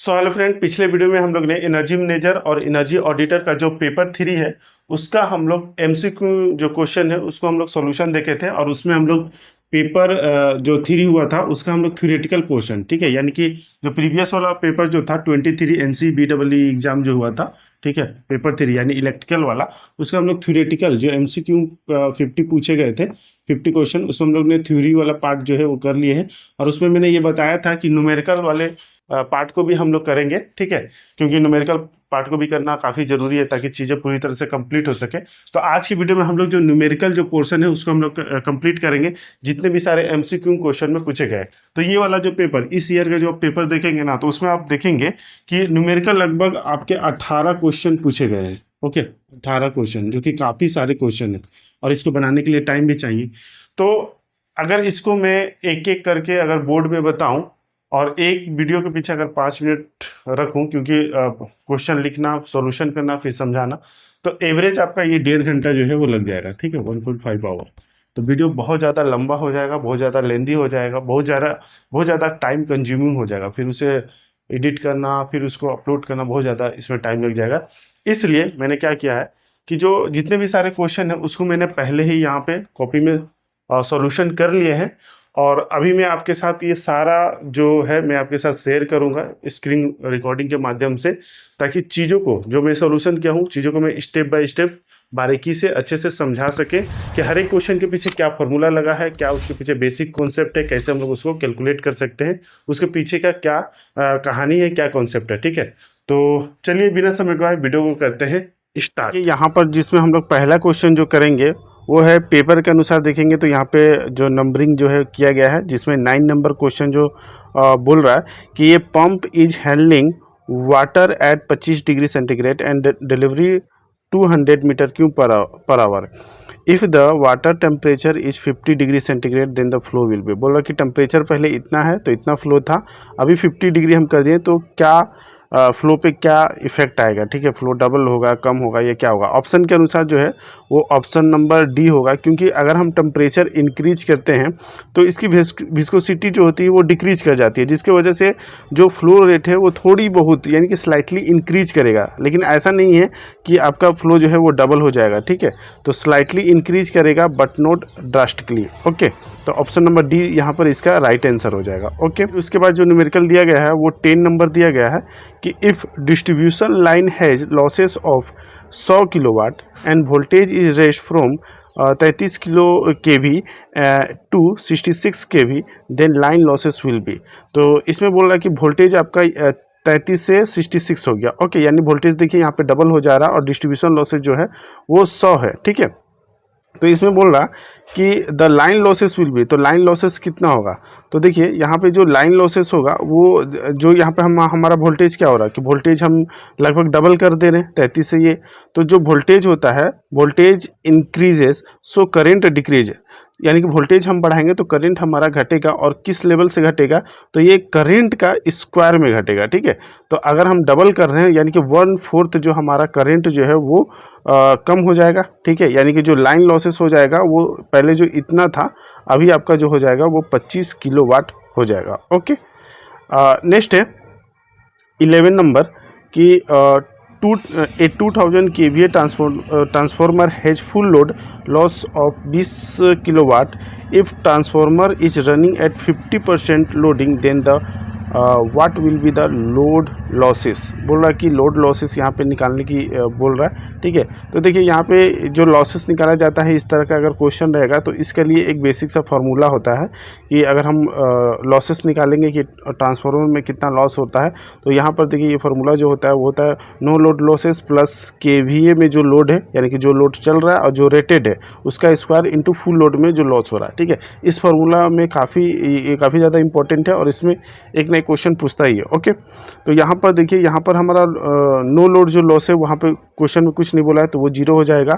So hello friend, पिछले video में हम लोग ने एनर्जी मैनेजर और एनर्जी ऑडिटर का जो पेपर 3 है उसका हम लोग एमसीक्यू जो क्वेश्चन है उसको हम लोग सॉल्यूशन देखे थे। और उसमें हम लोग पेपर जो 3 हुआ था उसका हम लोग थ्योरेटिकल पोर्शन, ठीक है, यानी कि जो प्रीवियस वाला पेपर जो था 23 NCBEE एग्जाम जो हुआ था, ठीक है, पेपर 3 यानी इलेक्ट्रिकल वाला, उसका हम लोग थ्योरेटिकल जो एमसीक्यू 50 पूछे गए थे, 50 क्वेश्चन, उसमें हम लोग ने थ्योरी वाला पार्ट जो है वो कर लिए हैं। और उसमें मैंने ये बताया था कि न्यूमेरिकल वाले पार्ट को भी हम लोग करेंगे, ठीक है, क्योंकि न्यूमेरिकल पार्ट को भी करना काफ़ी ज़रूरी है ताकि चीज़ें पूरी तरह से कंप्लीट हो सके। तो आज की वीडियो में हम लोग जो न्यूमेरिकल जो पोर्शन है उसको हम लोग कंप्लीट करेंगे, जितने भी सारे एमसीक्यू क्वेश्चन में पूछे गए। तो ये वाला जो पेपर, इस ईयर का जो पेपर देखेंगे ना, तो उसमें आप देखेंगे कि न्यूमेरिकल लगभग आपके 18 क्वेश्चन पूछे गए हैं। ओके, 18 क्वेश्चन, जो कि काफ़ी सारे क्वेश्चन है और इसको बनाने के लिए टाइम भी चाहिए। तो अगर इसको मैं एक एक करके अगर बोर्ड में बताऊं और एक वीडियो के पीछे अगर 5 मिनट रखूं, क्योंकि क्वेश्चन लिखना, सॉल्यूशन करना, फिर समझाना, तो एवरेज आपका ये 1.5 घंटा जो है वो लग जाएगा, ठीक है, 1.5 आवर। तो वीडियो बहुत ज़्यादा लंबा हो जाएगा, बहुत ज़्यादा लेंदी हो जाएगा, बहुत ज़्यादा टाइम कंज्यूमिंग हो जाएगा। फिर उसे एडिट करना, फिर उसको अपलोड करना, बहुत ज़्यादा इसमें टाइम लग जाएगा। इसलिए मैंने क्या किया है कि जो जितने भी सारे क्वेश्चन हैं उसको मैंने पहले ही यहाँ पे कॉपी में सॉल्यूशन कर लिए हैं। और अभी मैं आपके साथ ये सारा जो है मैं आपके साथ शेयर करूंगा स्क्रीन रिकॉर्डिंग के माध्यम से, ताकि चीज़ों को जो मैं सॉल्यूशन किया हूँ, चीज़ों को मैं स्टेप बाय स्टेप बारीकी से अच्छे से समझा सके कि हर एक क्वेश्चन के पीछे क्या फॉर्मूला लगा है, क्या उसके पीछे बेसिक कॉन्सेप्ट है, कैसे हम लोग उसको कैलकुलेट कर सकते हैं, उसके पीछे का क्या कहानी है, क्या कॉन्सेप्ट है, ठीक है। तो चलिए बिना समय गवाए वीडियो को करते हैं स्टार्ट। यहाँ पर जिसमें हम लोग पहला क्वेश्चन जो करेंगे वो है, पेपर के अनुसार देखेंगे तो यहाँ पे जो नंबरिंग जो है किया गया है, जिसमें 9 नंबर क्वेश्चन जो बोल रहा है कि ये pump is handling water at 25 degree centigrade and delivery 200 metre cube per hour. If the water temperature is 50 degree centigrade then the flow will be. बोला कि टेम्परेचर पहले इतना है तो इतना फ्लो था, अभी 50 डिग्री हम कर दिए तो क्या फ्लो पे क्या इफेक्ट आएगा, ठीक है, फ्लो डबल होगा, कम होगा, ये क्या होगा। ऑप्शन के अनुसार जो है वो ऑप्शन नंबर डी होगा, क्योंकि अगर हम टेम्परेचर इंक्रीज करते हैं तो इसकी विस्कोसिटी जो होती है वो डिक्रीज कर जाती है, जिसकी वजह से जो फ्लो रेट है वो थोड़ी बहुत यानी कि स्लाइटली इंक्रीज करेगा। लेकिन ऐसा नहीं है कि आपका फ्लो जो है वो डबल हो जाएगा, ठीक है, तो स्लाइटली इंक्रीज करेगा बट नॉट ड्रास्टिकली। ओके, तो ऑप्शन नंबर डी यहाँ पर इसका राइट आंसर हो जाएगा। ओके, उसके बाद जो न्यूमेरिकल दिया गया है वो 10 नंबर दिया गया है कि if distribution line has losses of 100 kilowatt and voltage is raised from 33 kilo KV to 66 KV then line losses will be. तो इसमें बोल रहा है कि वोल्टेज आपका 33 से 66 हो गया। ओके, यानी वोल्टेज देखिए यहाँ पे डबल हो जा रहा है और डिस्ट्रीब्यूशन लॉसेस जो है वो 100 है, ठीक है। तो इसमें बोल रहा कि the line losses will be, तो लाइन लॉसेस कितना होगा। तो देखिए यहाँ पे जो लाइन लॉसेस होगा वो जो यहाँ पे हमारा वोल्टेज क्या हो रहा है कि वोल्टेज हम लगभग डबल कर दे रहे हैं 33 से ये, तो जो वोल्टेज होता है voltage increases so current decrease, यानी कि वोल्टेज हम बढ़ाएंगे तो करंट हमारा घटेगा। और किस लेवल से घटेगा, तो ये करंट का स्क्वायर में घटेगा, ठीक है। तो अगर हम डबल कर रहे हैं यानी कि 1/4 जो हमारा करंट जो है वो कम हो जाएगा, ठीक है, यानी कि जो लाइन लॉसेस हो जाएगा वो पहले जो इतना था अभी आपका जो हो जाएगा वो 25 किलोवाट हो जाएगा। ओके, नेक्स्ट है 11 नंबर कि 2000 kVA transformer has full load loss of 20 kilowatt. If transformer is running at 50% loading, then the what will be the load losses। बोल रहा है कि लोड लॉसेस यहाँ पे निकालने की बोल रहा है, ठीक है। तो देखिए यहाँ पे जो लॉसेस निकाला जाता है, इस तरह का अगर क्वेश्चन रहेगा तो इसके लिए एक बेसिक सा फार्मूला होता है कि अगर हम लॉसेस निकालेंगे कि ट्रांसफार्मर में कितना लॉस होता है, तो यहाँ पर देखिए ये फार्मूला जो होता है वो होता है no load losses plus KVA में जो लोड है, यानी कि जो लोड चल रहा है और जो रेटेड है उसका स्क्वायर इंटू फुल लोड में जो लॉस हो रहा है, ठीक है। इस फार्मूला में काफ़ी ज़्यादा इंपॉर्टेंट है और इसमें एक नए क्वेश्चन पूछता ही है। ओके, तो यहाँ पर देखिए यहाँ पर हमारा नो लोड जो लॉस है वहाँ पे क्वेश्चन में कुछ नहीं बोला है तो वो 0 हो जाएगा।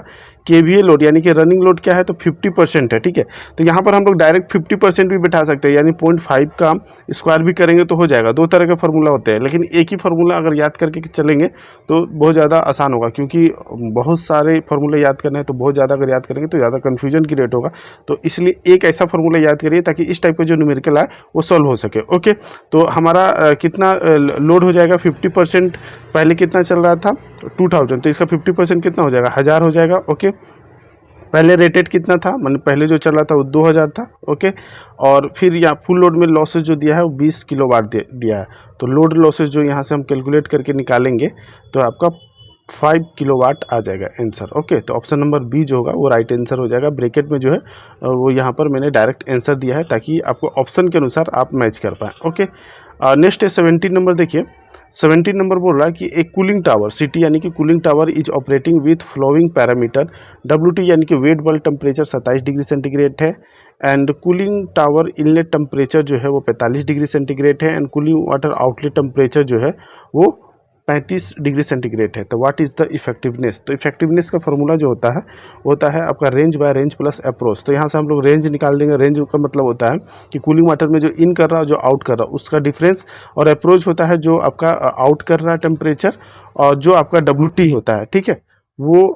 केवीए लोड यानी कि रनिंग लोड क्या है तो 50% है, ठीक है। तो यहाँ पर हम लोग डायरेक्ट 50% भी बैठा सकते हैं, यानी 0.5 का स्क्वायर भी करेंगे तो हो जाएगा। दो तरह के फार्मूला होते हैं, लेकिन एक ही फार्मूला अगर याद करके चलेंगे तो बहुत ज़्यादा आसान होगा, क्योंकि बहुत सारे फार्मूले याद करने हैं तो बहुत ज़्यादा अगर याद करेंगे तो ज़्यादा कन्फ्यूजन क्रिएट होगा। तो इसलिए एक ऐसा फार्मूला याद करिए ताकि इस टाइप का जो न्यूमेरिकल आए वो सॉल्व हो सके। ओके, तो हमारा कितना लोड हो जाएगा 50%, पहले कितना चल रहा था 2000, तो इसका 50% कितना हो जाएगा 1000 हो जाएगा। ओके, पहले रेटेड कितना था, मतलब पहले जो चल रहा था वो 2000 था। ओके, और फिर यहाँ फुल लोड में लॉसेज जो दिया है वो 20 किलोवाट दिया है। तो लोड लॉसेज जो यहाँ से हम कैलकुलेट करके निकालेंगे तो आपका 5 किलोवाट आ जाएगा आंसर। ओके, तो ऑप्शन नंबर बी जो होगा वो राइट आंसर हो जाएगा। ब्रैकेट में जो है वो यहाँ पर मैंने डायरेक्ट आंसर दिया है ताकि आपको ऑप्शन के अनुसार आप मैच कर पाएँ। ओके, नेक्स्ट है 17 नंबर। देखिए 17 नंबर बोल रहा है कि एक कूलिंग टावर सीटी यानी कि cooling tower is operating with flowing parameter WT यानी कि wet bulb temperature 27 degree centigrade है, and cooling tower inlet temperature जो है वो 45 डिग्री सेंटीग्रेड है, and cooling water outlet temperature जो है वो 35 डिग्री सेंटीग्रेड है। तो व्हाट इज़ द इफेक्टिवनेस, तो इफेक्टिवनेस का फॉर्मूला जो होता है आपका range by range plus approach. तो यहाँ से हम लोग रेंज निकाल देंगे। रेंज का मतलब होता है कि कूलिंग वाटर में जो इन कर रहा है जो आउट कर रहा है उसका डिफरेंस, और अप्रोच होता है जो आपका आउट कर रहा है टेम्परेचर, और जो आपका WT होता है, ठीक है, वो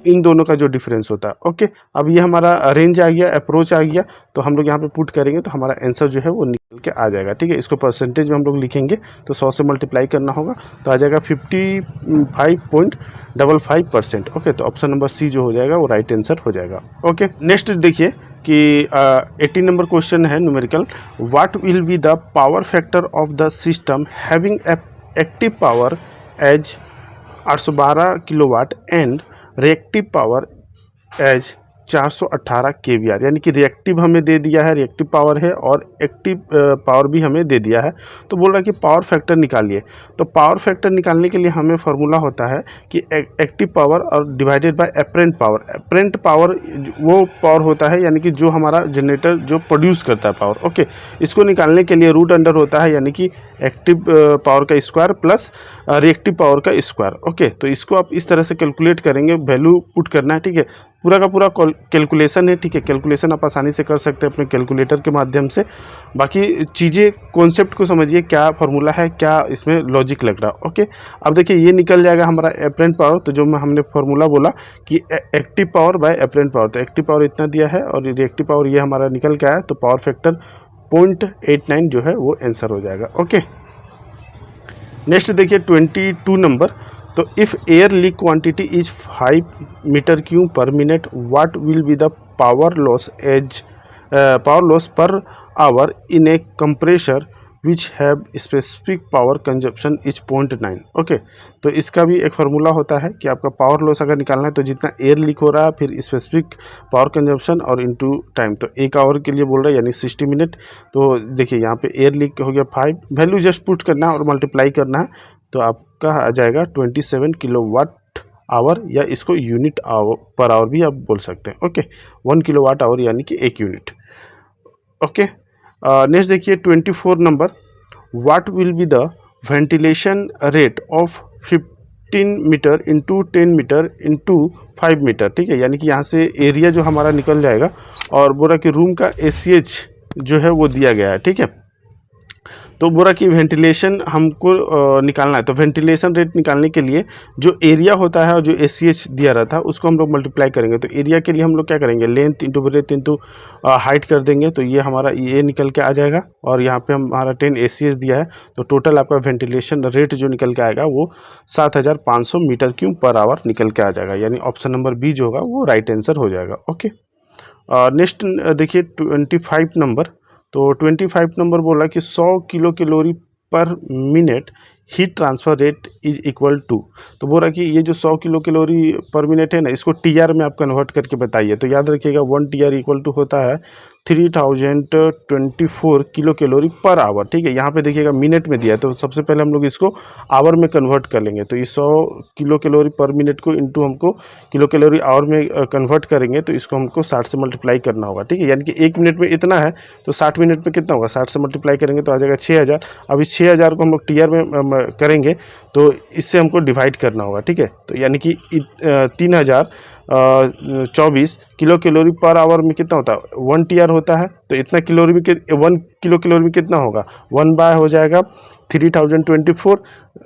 इन दोनों का जो डिफरेंस होता है। ओके, अब ये हमारा रेंज आ गया, अप्रोच आ गया, तो हम लोग यहाँ पे पुट करेंगे तो हमारा आंसर जो है वो निकल के आ जाएगा। ठीक है, इसको परसेंटेज में हम लोग लिखेंगे तो 100 से मल्टीप्लाई करना होगा तो आ जाएगा 55.55%। ओके, तो ऑप्शन नंबर सी जो हो जाएगा वो राइट आंसर हो जाएगा। ओके, नेक्स्ट देखिए कि 18 नंबर क्वेश्चन है numerical, what will be the power factor of the system having active power as 812 kilowatt and reactive power as 418 kVAR, यानी कि रिएक्टिव हमें दे दिया है, रिएक्टिव पावर है, और एक्टिव पावर भी हमें दे दिया है। तो बोल रहा है कि पावर फैक्टर निकालिए। तो पावर फैक्टर निकालने के लिए हमें फार्मूला होता है कि एक्टिव पावर और divided by apparent power. Apparent power वो पावर होता है यानी कि जो हमारा जनरेटर जो प्रोड्यूस करता है पावर। ओके, इसको निकालने के लिए रूट अंडर होता है यानी कि एक्टिव पावर का स्क्वायर प्लस रिएक्टिव पावर का स्क्वायर। ओके, तो इसको आप इस तरह से कैलकुलेट करेंगे, वैल्यू पुट करना है। ठीक है, पूरा का पूरा कैलकुलेशन है। ठीक है, कैलकुलेशन आप आसानी से कर सकते हैं अपने कैलकुलेटर के माध्यम से। बाकी चीज़ें कॉन्सेप्ट को समझिए, क्या फार्मूला है, क्या इसमें लॉजिक लग रहा है। ओके, अब देखिए ये निकल जाएगा हमारा एपरेंट पावर। तो जो हमने फार्मूला बोला कि active power bye apparent power, तो एक्टिव पावर इतना दिया है और रिएक्टिव पावर ये हमारा निकल के आया, तो पावर फैक्टर 0.89 जो है वो आंसर हो जाएगा। ओके, नेक्स्ट देखिए 22 नंबर, तो if air leak quantity is 5 metre cube per minute, what will be the power loss per hour in a compressor which have specific power consumption is 0.9। Okay, तो इसका भी एक formula होता है कि आपका पावर लॉस अगर निकालना है तो जितना एयर लीक हो रहा है, फिर स्पेसिफिक पावर कंजप्शन और इनटू टाइम। तो 1 आवर के लिए बोल रहा है यानी 60 मिनट। तो देखिए यहाँ पे एयर लीक हो गया 5, वैल्यू जस्ट पुट करना है और मल्टीप्लाई करना है, तो आपका आ जाएगा 27 किलोवाट आवर, या इसको यूनिट पर आवर भी आप बोल सकते हैं। ओके, 1 किलोवाट आवर यानी कि 1 यूनिट। ओके, नेक्स्ट देखिए 24 number, what will be the ventilation rate of 15 metre into 10 metre into 5 metre. ठीक है, यानी कि यहाँ से एरिया जो हमारा निकल जाएगा, और बोला कि रूम का ACH जो है वो दिया गया है। ठीक है, तो बोला कि वेंटिलेशन हमको निकालना है। तो वेंटिलेशन रेट निकालने के लिए जो एरिया होता है और जो ACH दिया रहता है उसको हम लोग मल्टीप्लाई करेंगे। तो एरिया के लिए हम लोग क्या करेंगे, length into breadth into height कर देंगे, तो ये हमारा ये निकल के आ जाएगा, और यहाँ पे हमारा 10 ACH दिया है, तो टोटल आपका वेंटिलेशन रेट जो निकल के आएगा वो 7500 मीटर क्यूब पर आवर निकल के आ जाएगा, यानी ऑप्शन नंबर बी जो होगा वो राइट आंसर हो जाएगा। ओके, नेक्स्ट देखिए 25 नंबर, तो 25 नंबर बोला कि 100 kilo calorie per minute heat transfer rate is equal to. तो बोल रहा कि ये जो 100 किलो कैलोरी पर मिनट है ना, इसको TR में आप कन्वर्ट करके बताइए। तो याद रखिएगा 1 TR इक्वल टू होता है 3024 किलो कैलोरी पर आवर। ठीक है, यहाँ पे देखिएगा मिनट में दिया है, तो सबसे पहले हम लोग इसको आवर में कन्वर्ट कर लेंगे। तो ये 100 किलो कैलोरी पर मिनट को इंटू हमको किलो कैलोरी आवर में कन्वर्ट करेंगे, तो इसको हमको 60 से मल्टीप्लाई करना होगा। ठीक है, यानी कि 1 मिनट में इतना है, तो 60 मिनट में कितना होगा, 60 से मल्टीप्लाई करेंगे तो आ जाएगा 6000। अब इस 6000 को हम लोग TR में करेंगे तो इससे हमको डिवाइड करना होगा। ठीक है, तो यानी कि 3000 24 किलो कैलोरी पर आवर में कितना होता है 1 TR होता है, तो इतना कैलोरी में 1 किलो कैलोरी में कितना होगा 1 बाय हो जाएगा 3024,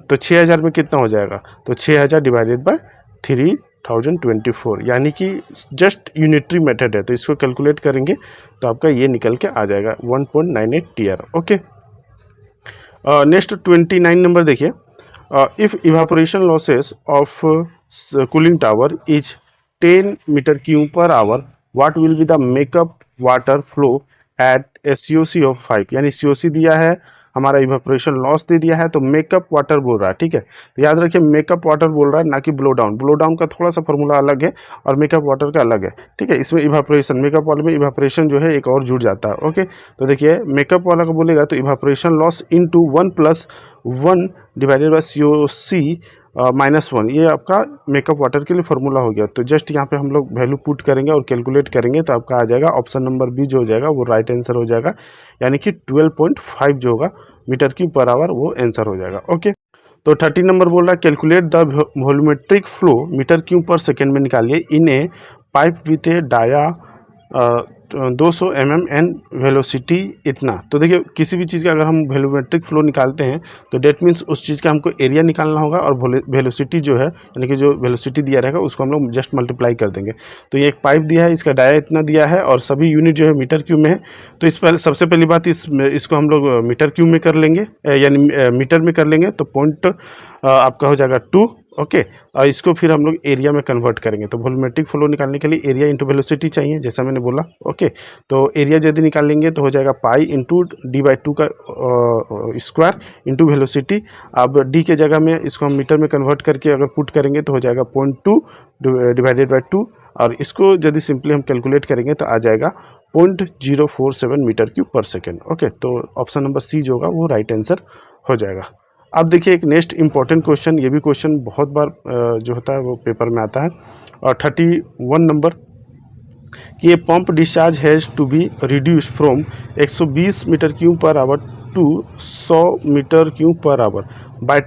तो 6000 में कितना हो जाएगा, तो 6000 डिवाइडेड बाय 3024, यानी कि जस्ट यूनिटरी मेथड है, तो इसको कैलकुलेट करेंगे तो आपका ये निकल के आ जाएगा 1.98 TR। ओके, नेक्स्ट 29 नंबर देखिए, if evaporation losses of cooling tower is 10 metre cube per hour, what will be the makeup water flow at SCOC of 5, यानी COC दिया है, हमारा इवापोरेशन लॉस दे दिया है, तो मेकअप वाटर बोल रहा है। ठीक है, तो याद रखिए मेकअप वाटर बोल रहा है, ना कि ब्लो डाउन। ब्लो डाउन का थोड़ा सा फॉर्मूला अलग है और मेकअप वाटर का अलग है। ठीक है, इसमें इवापोरेशन, मेकअप वाले में इवापोरेशन जो है एक और जुड़ जाता है। ओके, तो देखिए मेकअप वाला का बोलेगा तो evaporation loss into 1+1 divided by COC -1, ये आपका मेकअप वाटर के लिए फॉर्मूला हो गया। तो जस्ट यहाँ पे हम लोग वैल्यू पुट करेंगे और कैलकुलेट करेंगे तो आपका आ जाएगा ऑप्शन नंबर बी जो हो जाएगा वो राइट आंसर हो जाएगा, यानी कि 12.5 जो होगा मीटर क्यूब पर आवर वो आंसर हो जाएगा। ओके, तो 30 नंबर बोल रहा है calculate the volumetric flow metre cube per second में निकालिए in a pipe with a dia 200 mm and velocity इतना। तो देखिए किसी भी चीज़ का अगर हम वॉल्यूमेट्रिक फ्लो निकालते हैं तो डेट मीन्स उस चीज़ का हमको एरिया निकालना होगा और वेलोसिटी जो है यानी कि जो वेलोसिटी दिया रहेगा उसको हम लोग जस्ट मल्टीप्लाई कर देंगे। तो ये एक पाइप दिया है, इसका डाया इतना दिया है और सभी यूनिट जो है मीटर क्यूब में है। तो इस पर सबसे पहली बात इसको हम लोग मीटर क्यूब में कर लेंगे, यानी मीटर में कर लेंगे, तो पॉइंट आपका हो जाएगा 2। ओके, और इसको फिर हम लोग एरिया में कन्वर्ट करेंगे। तो वॉल्यूमेट्रिक फ्लो निकालने के लिए एरिया इंटू वेलोसिटी चाहिए, जैसा मैंने बोला। ओके, तो एरिया यदि निकाल लेंगे तो हो जाएगा पाई इंटू D/2 का स्क्वायर इंटू वेलोसिटी। अब डी के जगह में इसको हम मीटर में कन्वर्ट करके अगर पुट करेंगे तो हो जाएगा 0.2 डिवाइडेड बाई 2, और इसको यदि सिंपली हम कैलकुलेट करेंगे तो आ जाएगा 0.047 metre cube per second. Okay, तो ऑप्शन नंबर सी जो होगा वो राइट आंसर हो जाएगा। अब देखिए एक नेक्स्ट इंपॉर्टेंट क्वेश्चन, ये भी क्वेश्चन बहुत बार जो होता है वो पेपर में आता है, और 31 नंबर कि ये pump discharge has to be reduce from 120 metre cube per hour to 100 metre cube per hour by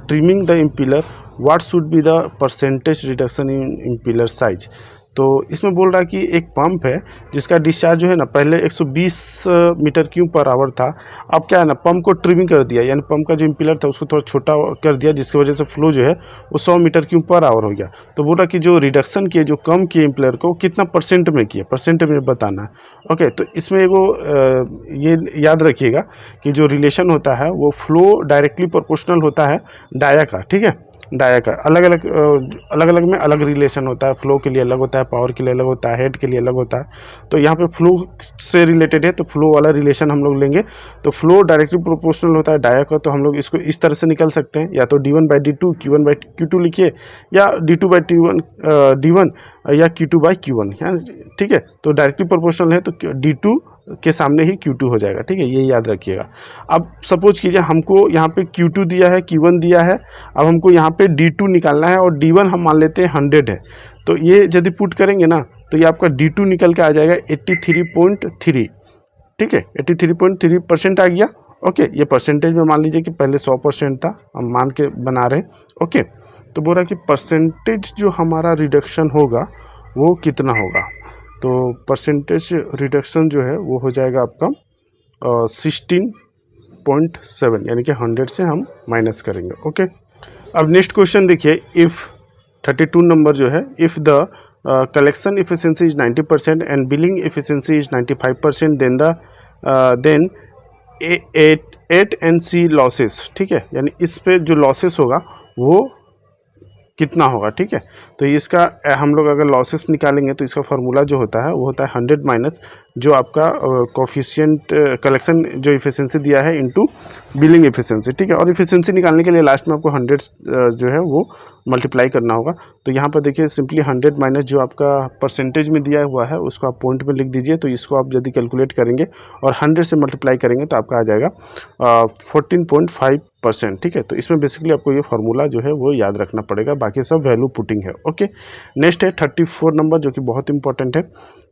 trimming the impeller, what should be the percentage reduction in impeller size. तो इसमें बोल रहा है कि एक पंप है जिसका डिस्चार्ज जो है ना पहले 120 मीटर क्यूब पर आवर था, अब क्या है ना पंप को ट्रिमिंग कर दिया, यानी पंप का जो इम्पिलर था उसको थोड़ा छोटा कर दिया, जिसकी वजह से फ्लो जो है वो 100 मीटर क्यूब पर आवर हो गया। तो बोल रहा कि जो रिडक्शन किए, जो कम किए इम्पिलर को कितना परसेंट में किए, परसेंट में बताना है। ओके, तो इसमें वो ये याद रखिएगा कि जो रिलेशन होता है वो फ्लो डायरेक्टली प्रोपोर्शनल होता है डाया का। ठीक है, डाया का अलग अलग में अलग रिलेशन होता है, फ्लो के लिए अलग होता है, पावर के लिए अलग होता है, हेड के लिए अलग होता है। तो यहाँ पे फ्लो से रिलेटेड है तो फ्लो वाला रिलेशन हम लोग लेंगे। तो फ्लो डायरेक्टली प्रोपोर्शनल होता है डाया का, तो हम लोग इसको इस तरह से निकल सकते हैं, या तो D1/D2 Q1/Q2 लिखिए, या D2/D1 या Q2/Q1। ठीक है, तो डायरेक्टली प्रोपोर्शनल है तो D2 के सामने ही Q2 हो जाएगा। ठीक है, ये याद रखिएगा। अब सपोज कीजिए हमको यहाँ पे Q2 दिया है, Q1 दिया है, अब हमको यहाँ पे D2 निकालना है और D1 हम मान लेते हैं 100 है। तो ये यदि पुट करेंगे ना तो ये आपका D2 निकल के आ जाएगा 83.3। ठीक है, 83.3% आ गया। ओके, ये परसेंटेज में मान लीजिए कि पहले 100% था, हम मान के बना रहे हैं। ओके, तो बोल रहा कि परसेंटेज जो हमारा रिडक्शन होगा वो कितना होगा, तो परसेंटेज रिडक्शन जो है वो हो जाएगा आपका 16.7, यानी कि 100 से हम माइनस करेंगे। ओके, अब नेक्स्ट क्वेश्चन देखिए, इफ़ 32 नंबर जो है, if the collection efficiency is 90% and billing efficiency is 95%, then 8 NC losses. ठीक है, यानी इस पे जो लॉसेस होगा वो कितना होगा। ठीक है, तो इसका हम लोग अगर लॉसेस निकालेंगे तो इसका फार्मूला जो होता है वो होता है 100 माइनस जो आपका कोफिशिएंट कलेक्शन जो इफिशिएंसी दिया है इनटू बिलिंग इफिशिएंसी। ठीक है, और इफिशिएंसी निकालने के लिए लास्ट में आपको 100 जो है वो मल्टीप्लाई करना होगा। तो यहाँ पर देखिए सिंपली 100 माइनस जो आपका परसेंटेज में दिया हुआ है उसको आप पॉइंट में लिख दीजिए। तो इसको आप यदि कैलकुलेट करेंगे और 100 से मल्टीप्लाई करेंगे तो आपका आ जाएगा 14.5%। ठीक है, तो इसमें बेसिकली आपको ये फार्मूला जो है वो याद रखना पड़ेगा, बाकी सब वैल्यू पुटिंग है। ओके, नेक्स्ट है 34 नंबर जो कि बहुत इंपॉर्टेंट है।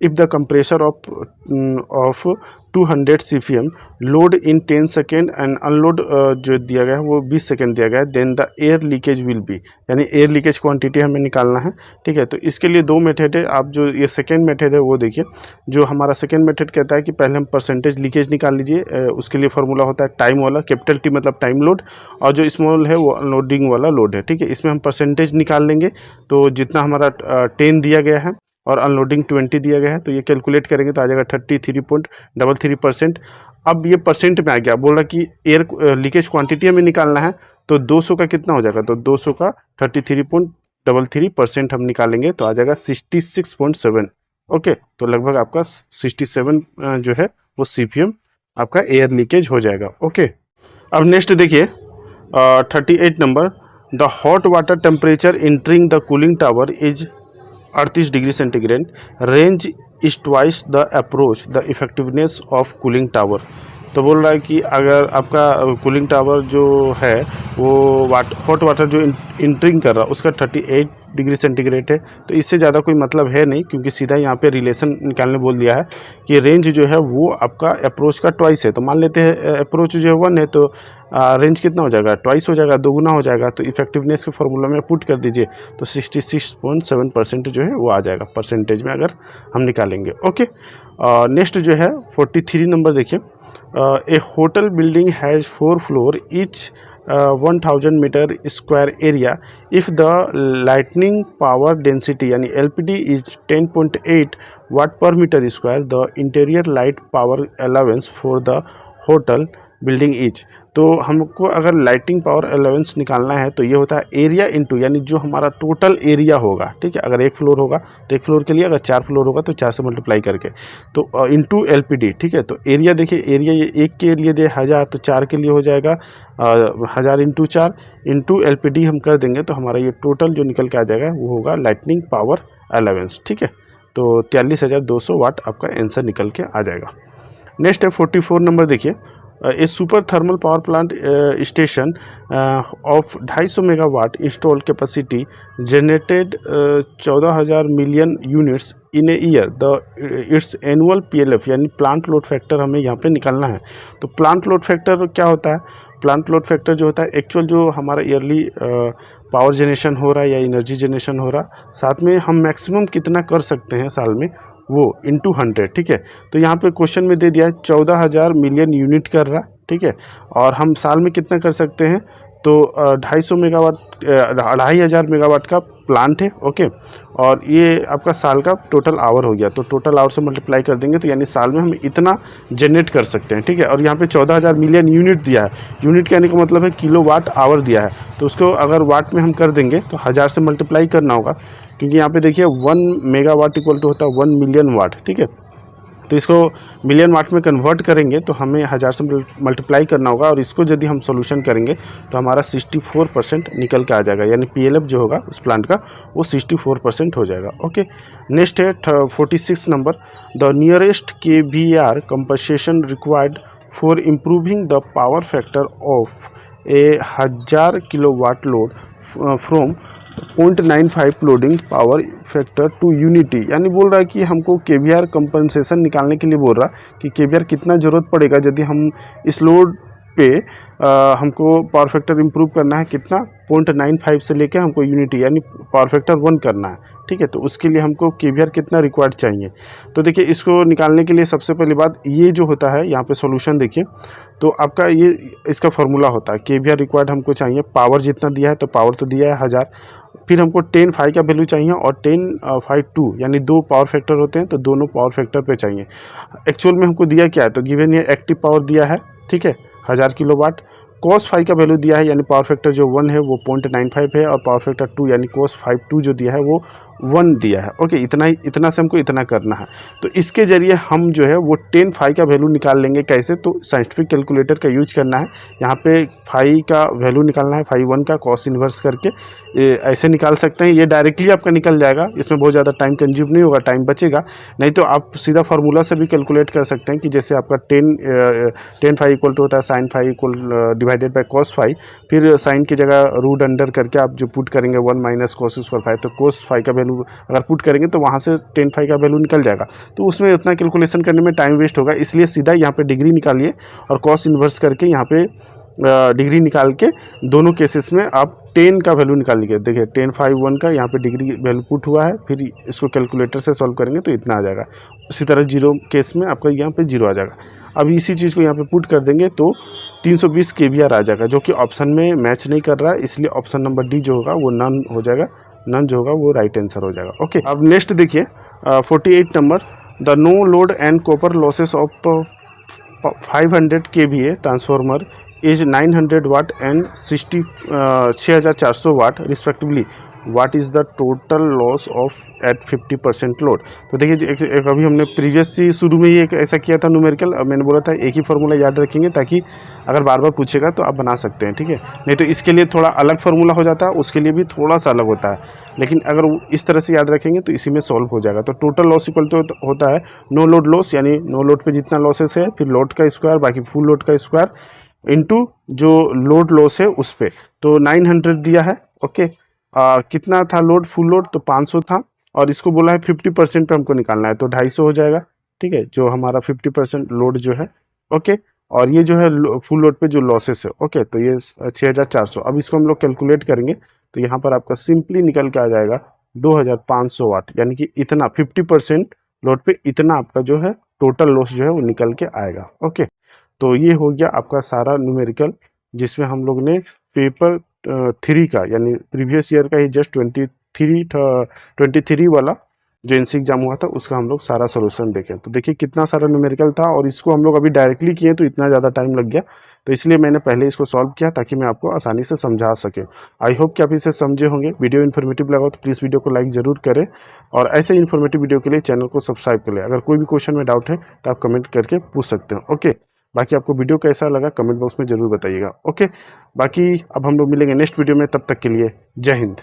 If the compressor of 200 CFM load in 10 second and unload जो दिया गया है वो 20 सेकेंड दिया गया है, then the air leakage will be, यानी एयर लीकेज क्वांटिटी हमें निकालना है। ठीक है, तो इसके लिए दो मेथड है। आप जो ये सेकेंड मेथड है वो देखिए, जो हमारा सेकेंड मेथड कहता है कि पहले हम परसेंटेज लीकेज निकाल लीजिए। उसके लिए फॉर्मूला होता है टाइम वाला, कैपिटल टी मतलब टाइम लोड, और जो स्मॉल है वो अनलोडिंग वाला लोड है। ठीक है, इसमें हम परसेंटेज निकाल लेंगे, तो जितना हमारा 10 दिया गया है और अनलोडिंग 20 दिया गया है, तो ये कैलकुलेट करेंगे तो आ जाएगा 33.33%। अब ये परसेंट में आ गया, बोल रहा कि एयर लीकेज क्वांटिटी हमें निकालना है, तो 200 का कितना हो जाएगा, तो 200 का 33.33% हम निकालेंगे तो आ जाएगा 66.7। ओके, तो लगभग आपका 67 जो है वो CFM आपका एयर लीकेज हो जाएगा। ओके, अब नेक्स्ट देखिए 38 number, the hot water temperature entering the cooling tower is 38 degree centigrade, range is twice the approach the effectiveness of cooling tower. तो बोल रहा है कि अगर आपका कूलिंग टावर जो है वो हॉट वाटर जो इंटरिंग कर रहा है उसका 38 डिग्री सेंटीग्रेड है, तो इससे ज़्यादा कोई मतलब है नहीं, क्योंकि सीधा यहाँ पे रिलेशन निकालने बोल दिया है कि रेंज जो है वो आपका अप्रोच का ट्वाइस है। तो मान लेते हैं अप्रोच जो है 1 है, तो रेंज कितना हो जाएगा, ट्वाइस हो जाएगा, दोगुना हो जाएगा। तो इफेक्टिवनेस के फॉर्मूला में पुट कर दीजिए, तो 66.7% जो है वो आ जाएगा परसेंटेज में अगर हम निकालेंगे। ओके, नेक्स्ट जो है 43 नंबर देखिए, a hotel building has 4 floor each 1000 metre square area if the lighting power density यानी LPD is 10.8 watt per metre square, the interior light power allowance for the hotel building is. तो हमको अगर lighting power allowance निकालना है तो ये होता है एरिया इंटू, यानी जो हमारा टोटल एरिया होगा। ठीक है, अगर 1 फ्लोर होगा तो 1 फ्लोर के लिए, अगर 4 फ्लोर होगा तो 4 से मल्टीप्लाई करके, तो इंटू LPD। ठीक है, तो एरिया देखिए, एरिया ये 1 के लिए दे 1000, तो 4 के लिए हो जाएगा 1000 इंटू 4 इंटू LPD हम कर देंगे, तो हमारा ये टोटल जो निकल के आ जाएगा वो होगा लाइटनिंग पावर अलाउंस। ठीक है, तो 43200 वाट आपका आंसर निकल के आ जाएगा। नेक्स्ट है 44 नंबर देखिए, a super thermal power plant station of 250 megawatt install capacity generated 14,000 million units in a year, the its annual PLF यानी प्लांट लोड फैक्टर हमें यहाँ पे निकालना है। तो प्लांट लोड फैक्टर क्या होता है, प्लांट लोड फैक्टर जो होता है एक्चुअल जो हमारा ईयरली पावर जनरेशन हो रहा है या एनर्जी जनरेशन हो रहा, साथ में हम मैक्सिमम कितना कर सकते हैं साल में, वो इंटू 100। ठीक है, तो यहाँ पे क्वेश्चन में दे दिया है 14,000 मिलियन यूनिट कर रहा। ठीक है, और हम साल में कितना कर सकते हैं, तो 250 मेगावाट 2500 मेगावाट का प्लांट है। ओके, और ये आपका साल का टोटल आवर हो गया, तो टोटल आवर से मल्टीप्लाई कर देंगे तो यानी साल में हम इतना जनरेट कर सकते हैं। ठीक है, और यहाँ पे 14,000 मिलियन यूनिट दिया है, यूनिट कहने का मतलब है किलोवाट आवर दिया है, तो उसको अगर वाट में हम कर देंगे तो 1000 से मल्टीप्लाई करना होगा, क्योंकि यहाँ पे देखिए 1 मेगावाट इक्वल टू होता है 1 मिलियन वाट। ठीक है, तो इसको मिलियन वाट में कन्वर्ट करेंगे तो हमें 1000 से मल्टीप्लाई करना होगा, और इसको यदि हम सोल्यूशन करेंगे तो हमारा 64% निकल के आ जाएगा, यानी PLF जो होगा उस प्लांट का वो 64% हो जाएगा। ओके, नेक्स्ट है 46 number, the nearest KVR compensation required for improving the power factor of a 1000 kilowatt load from 0.95 loading power factor to unity, यानी बोल रहा है कि हमको KVR कंपनसेशन निकालने के लिए बोल रहा है कि KVR कितना ज़रूरत पड़ेगा यदि हम इस लोड पे हमको पावर फैक्टर इम्प्रूव करना है, कितना 0.95 से लेकर हमको यूनिटी यानी पावर फैक्टर 1 करना है। ठीक है, तो उसके लिए हमको KVR कितना रिक्वायर्ड चाहिए। तो देखिए इसको निकालने के लिए सबसे पहली बात ये जो होता है यहाँ पे सॉल्यूशन देखिए, तो आपका ये इसका फॉर्मूला होता है KVR रिक्वायर्ड हमको चाहिए, पावर जितना दिया है तो पावर तो दिया है 1000, फिर हमको 10 फाई का वैल्यू चाहिए और 10 फाई 2 यानी 2 पावर फैक्टर होते हैं तो दोनों पावर फैक्टर पे चाहिए। एक्चुअल में हमको दिया क्या है, तो गिवन ये एक्टिव पावर दिया है। ठीक है, 1000 किलोवाट, cos फाई का वैल्यू दिया है यानी पावर फैक्टर जो 1 है वो 0.95 है, और पावर फैक्टर 2 यानी cos फाई 2 जो दिया है वो 1 दिया है। ओके, इतना से हमको इतना करना है, तो इसके ज़रिए हम जो है वो 10 फाई का वैल्यू निकाल लेंगे। कैसे, तो साइंटिफिक कैलकुलेटर का यूज करना है, यहाँ पे फाई का वैल्यू निकालना है, फाई 1 का कॉस इन्वर्स करके ऐसे निकाल सकते हैं। ये डायरेक्टली आपका निकल जाएगा, इसमें बहुत ज़्यादा टाइम कंज्यूम नहीं होगा, टाइम बचेगा। नहीं तो आप सीधा फार्मूला से भी कैलकुलेट कर सकते हैं कि जैसे आपका 10 फाई इक्वल टू होता है sine phi equal divided by cos phi, फिर साइन की जगह रूट अंडर करके आप जो पुट करेंगे 1 माइनस कोस पर फाई, तो कोस फाई का वैल्यू वैल्यू अगर पुट करेंगे तो वहाँ से 10/5 का वैल्यू निकल जाएगा। तो उसमें उतना कैलकुलेशन करने में टाइम वेस्ट होगा, इसलिए सीधा यहाँ पे डिग्री निकालिए और कॉस इन्वर्स करके यहाँ पे डिग्री निकाल के दोनों केसेस में आप 10 का वैल्यू निकाल लीजिए। देखिए 10/5 का यहाँ पे डिग्री वैल्यू पुट हुआ है, फिर इसको कैलकुलेटर से सॉल्व करेंगे तो इतना आ जाएगा। उसी तरह जीरो केस में आपका यहाँ पे 0 आ जाएगा। अब इसी चीज़ को यहाँ पे पुट कर देंगे तो 320 kVAR आ जाएगा, जो कि ऑप्शन में मैच नहीं कर रहा है, इसलिए ऑप्शन नंबर डी जो होगा वो नन हो जाएगा, नन जो होगा वो राइट आंसर हो जाएगा। ओके, अब नेक्स्ट देखिए 48 number, the no load and copper losses of 500 kVA transformer is 900 watt and 6400 watt respectively, what is the total loss of at 50% load. तो देखिए एक अभी हमने प्रीवियस ही शुरू में ही एक ऐसा किया था न्यूमेरिकल, अब मैंने बोला था एक ही फार्मूला याद रखेंगे ताकि अगर बार बार पूछेगा तो आप बना सकते हैं, ठीक है। नहीं तो इसके लिए थोड़ा अलग फार्मूला हो जाता है, उसके लिए भी थोड़ा सा अलग होता है, लेकिन अगर इस तरह से याद रखेंगे तो इसी में सॉल्व हो जाएगा। तो टोटल लॉस इक्वल तो होता है नो लोड लॉस, यानी नो लोड पे जितना लॉसेस है फिर लोड का स्क्वायर बाकी फुल लोड का स्क्वायर इनटू जो लोड लॉस है उस पे। तो 900 दिया है, ओके। कितना था लोड, फुल लोड तो 500 था, और इसको बोला है 50% पे हमको निकालना है, तो 250 हो जाएगा, ठीक है, जो हमारा 50% लोड जो है, ओके। और ये जो है फुल लोड पे जो लॉसेस है, ओके, तो ये 6400। अब इसको हम लोग कैलकुलेट करेंगे तो यहाँ पर आपका सिंपली निकल के आ जाएगा 2500 वाट, यानी कि इतना 50% लोड पे इतना आपका जो है टोटल लॉस जो है वो निकल के आएगा। ओके, तो ये हो गया आपका सारा न्यूमेरिकल, जिसमें हम लोग ने पेपर 3 का यानी प्रीवियस ईयर का ही जस्ट 23 वाला जो एनसी एग्जाम हुआ था उसका हम लोग सारा सोल्यूशन देखें। तो देखिए कितना सारा न्यूमेरिकल था, और इसको हम लोग अभी डायरेक्टली किए तो इतना ज़्यादा टाइम लग गया, तो इसलिए मैंने पहले इसको सॉल्व किया ताकि मैं आपको आसानी से समझा सके। आई होप कि आप इसे समझे होंगे। वीडियो इन्फॉर्मेटिव लगा तो प्लीज़ वीडियो को लाइक ज़रूर करें, और ऐसे इन्फॉर्मेटिव वीडियो के लिए चैनल को सब्सक्राइब कर लें। अगर कोई भी क्वेश्चन में डाउट है तो आप कमेंट करके पूछ सकते हो। ओके, बाकी आपको वीडियो कैसा लगा कमेंट बॉक्स में ज़रूर बताइएगा। ओके, बाकी अब हम लोग मिलेंगे नेक्स्ट वीडियो में, तब तक के लिए जय हिंद।